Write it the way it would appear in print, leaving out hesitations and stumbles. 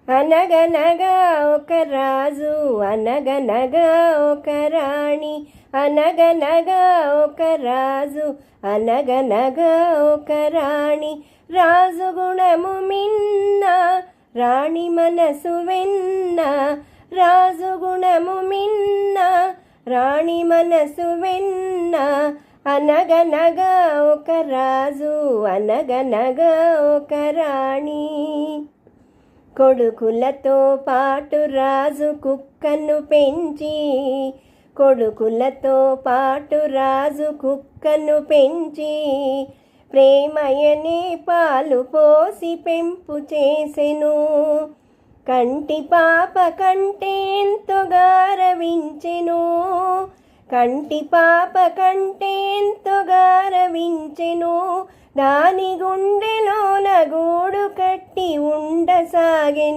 అనగనగా ఒక రాజు, అనగనగా ఒక రాణి. అనగనగా ఒక రాజు, అనగనగా ఒక రాణి. రాజు గుణము మిన్న, రాణి మనసు వెన్న. రాజు గుణము మిన్న, రాణి మనసు వెన్న. అనగనగా ఒక రాజు, అనగనగా ఒక రాణి. కొడుకులతో పాటు రాజు కుక్కను పెంచి, కొడుకులతో పాటు రాజు కుక్కను పెంచి, ప్రేమయనే పాలు పోసి పెంపు చేసెను. కంటి పాప కంటే ఎంతో గారవించెను, కంటి పాప కంటే ఎంతో గారవించెను. దాని గుండెలోన గూడు కట్టి ఉండసాగెను.